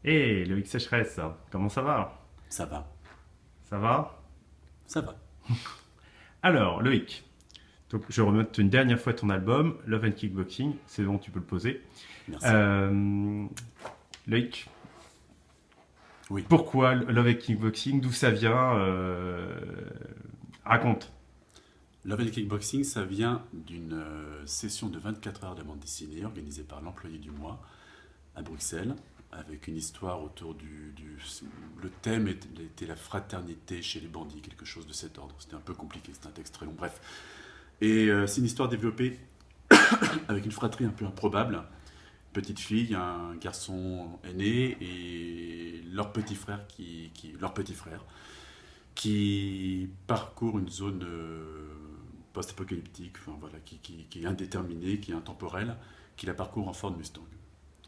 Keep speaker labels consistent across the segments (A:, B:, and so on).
A: Hé, Loïc Sécheresse, comment ça va?
B: Ça va,
A: Ça va?
B: ça va.
A: Alors, Loïc, donc, je remonte une dernière fois ton album, Love and Kickboxing, c'est bon, tu peux le poser.
B: Merci.
A: Euh, Loïc,
B: Oui.
A: pourquoi Love and Kickboxing? D'où ça vient? Raconte.
B: Love and Kickboxing, ça vient d'une session de 24 heures de bande dessinée organisée par l'employé du mois à Bruxelles, avec une histoire autour le thème était la fraternité chez les bandits, quelque chose de cet ordre. C'était un peu compliqué, c'était un texte très long, bref. Et c'est une histoire développée avec une fratrie un peu improbable. Petite fille, un garçon aîné et leur petit frère leur petit frère qui parcourt une zone post-apocalyptique, enfin, voilà, qui est indéterminée, qui est intemporelle, qui la parcourt en Ford Mustang.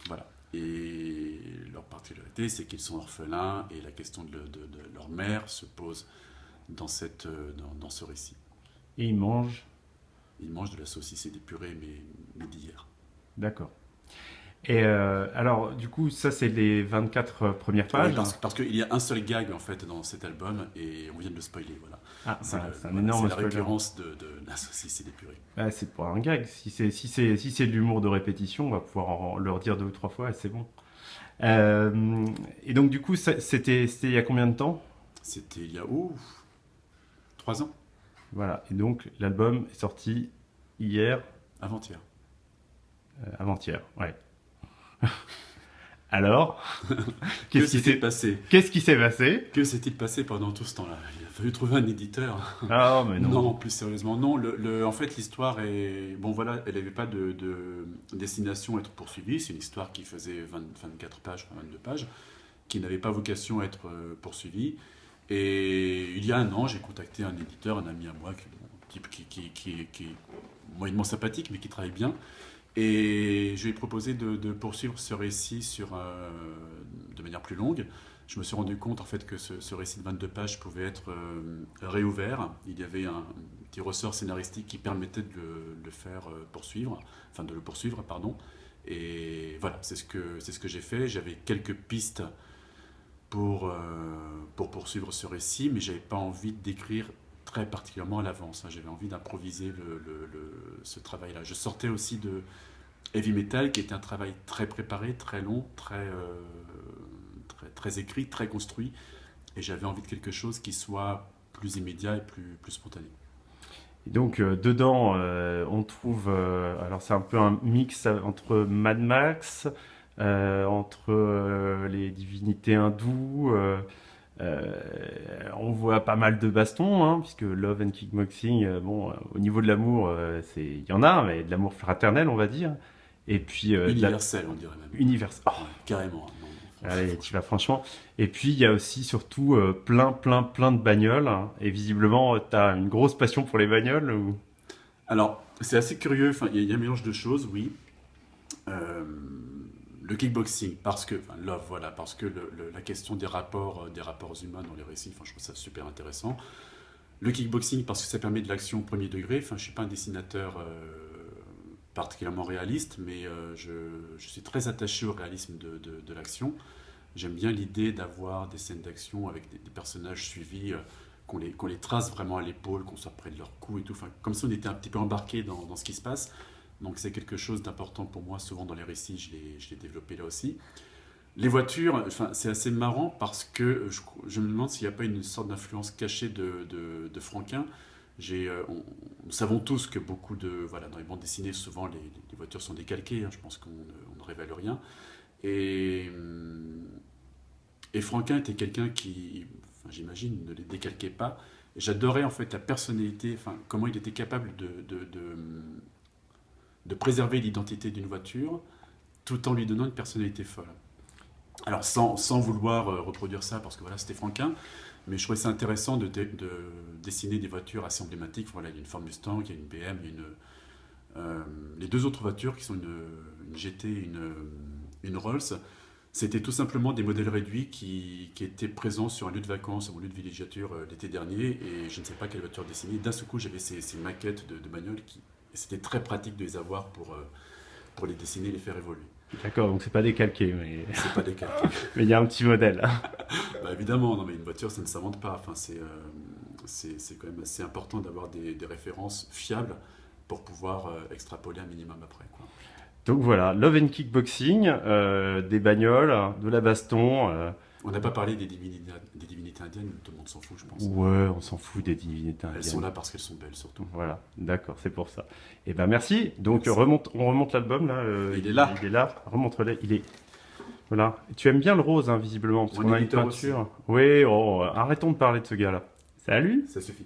B: Voilà. Et leur particularité, c'est qu'ils sont orphelins et la question de leur mère se pose dans ce récit.
A: Et il mange.
B: Ils mangent de la saucisse et des purées, mais d'hier.
A: D'accord. Et alors, du coup, ça, c'est les 24 premières
B: Oui,
A: pages.
B: parce qu'il y a un seul gag en fait dans cet album et on vient de le spoiler. Voilà.
A: Ah, c'est un
B: Voilà, c'est
A: énorme
B: la
A: spoiler.
B: récurrence de la saucisse et des purées.
A: Ah, c'est pour un gag. Si c'est de l'humour de répétition, on va pouvoir le redire 2 ou 3 fois et c'est bon. Et donc, du coup, c'était il y a combien de temps?
B: C'était il y a 3 ans,
A: Voilà. Et donc, l'album est sorti hier,
B: avant-hier.
A: avant-hier. Ouais. Alors,
B: Que
A: qu'est-ce qui
B: s'est-il
A: s'est,
B: passé
A: qu'est-ce qui s'est passé?
B: Que s'est-il passé pendant tout ce temps-là? Il a fallu trouver un éditeur.
A: Ah, mais non.
B: Non, plus sérieusement, non. En fait, l'histoire est. Bon, voilà, elle n'avait pas de destination à être poursuivie. C'est une histoire qui faisait 24 pages, 22 pages, qui n'avait pas vocation à être poursuivie. Et il y a un an, j'ai contacté un éditeur, un ami à moi, un type qui est moyennement sympathique, mais qui travaille bien. Et je lui ai proposé de poursuivre ce récit de manière plus longue. Je me suis rendu compte en fait que ce récit de 22 pages pouvait être réouvert. Il y avait un petit ressort scénaristique qui permettait de le faire poursuivre, enfin de le poursuivre, pardon. Et voilà, c'est ce que j'ai fait. J'avais quelques pistes pour poursuivre ce récit, mais j'avais pas envie d'écrire très particulièrement à l'avance, hein. J'avais envie d'improviser ce travail-là. Je sortais aussi de Heavy Metal, qui était un travail très préparé, très long, très écrit, très construit, et j'avais envie de quelque chose qui soit plus immédiat et plus spontané.
A: Et donc, dedans, on trouve. Alors, c'est un peu un mix entre Mad Max, entre les divinités hindoues. On voit pas mal de bastons, hein, puisque Love and Kickboxing, bon, au niveau de l'amour, il y en a, mais de l'amour fraternel, on va dire. Et puis, de la
B: Universel, on dirait même.
A: univers. Oh,
B: Ouais, carrément. Non,
A: allez, tu vas franchement. Et puis, il y a aussi, surtout, plein de bagnoles, hein. Et visiblement, tu as une grosse passion pour les bagnoles ou...
B: alors, c'est assez curieux, enfin, il y a un mélange de choses, oui. Euh, le kickboxing, parce que, enfin, love, voilà, parce que la question des rapports humains dans les récits, enfin, je trouve ça super intéressant. Le kickboxing, parce que ça permet de l'action au premier degré. Enfin, je ne suis pas un dessinateur particulièrement réaliste, mais je suis très attaché au réalisme de l'action. J'aime bien l'idée d'avoir des scènes d'action avec des personnages suivis, qu'on les trace vraiment à l'épaule, qu'on soit près de leur cou et tout. Enfin, comme si on était un petit peu embarqué dans ce qui se passe. Donc c'est quelque chose d'important pour moi, souvent dans les récits, je l'ai développé là aussi. Les voitures, enfin, c'est assez marrant parce que je me demande s'il n'y a pas une sorte d'influence cachée de Franquin. Nous savons tous que voilà, dans les bandes dessinées, souvent les voitures sont décalquées, hein. Je pense qu'on ne révèle rien. Et, hum, et Franquin était quelqu'un qui, enfin, j'imagine, ne les décalquait pas. Et j'adorais en fait la personnalité, enfin, comment il était capable de préserver l'identité d'une voiture tout en lui donnant une personnalité folle. Alors sans vouloir reproduire ça, parce que voilà, c'était Franquin, mais je trouvais ça intéressant de dessiner des voitures assez emblématiques. Voilà, il y a une Ford Mustang, il y a une BM, il y a les deux autres voitures qui sont une GT et une Rolls. C'était tout simplement des modèles réduits qui étaient présents sur un lieu de vacances ou un lieu de villégiature l'été dernier, et je ne sais pas quelle voiture dessiner. D'un seul coup, j'avais ces maquettes de bagnoles et c'était très pratique de les avoir pour les dessiner et les faire évoluer.
A: D'accord, donc c'est pas décalqué, mais
B: C'est pas des cartes.
A: mais il y a un petit modèle.
B: Bah, évidemment, non, mais une voiture, ça ne s'invente pas. Enfin, c'est quand même assez important d'avoir des références fiables pour pouvoir extrapoler un minimum après, quoi.
A: Donc voilà, Love and Kickboxing, des bagnoles, de la baston.
B: On n'a pas parlé des divinités indiennes, tout le monde s'en fout, je pense.
A: Ouais, on s'en fout des divinités
B: Elles sont
A: indiennes.
B: là parce qu'elles sont belles, surtout.
A: Voilà, d'accord, c'est pour ça. Et ben merci. Donc
B: Merci.
A: on remonte l'album là.
B: Il est là.
A: Il est là. Remontre-le. Il est. Voilà. Tu aimes bien le rose, hein, visiblement, parce
B: Mon
A: qu'on a une
B: éditeur
A: peinture. Oui. Oh, arrêtons de parler de ce gars-là. Salut.
B: Ça suffit.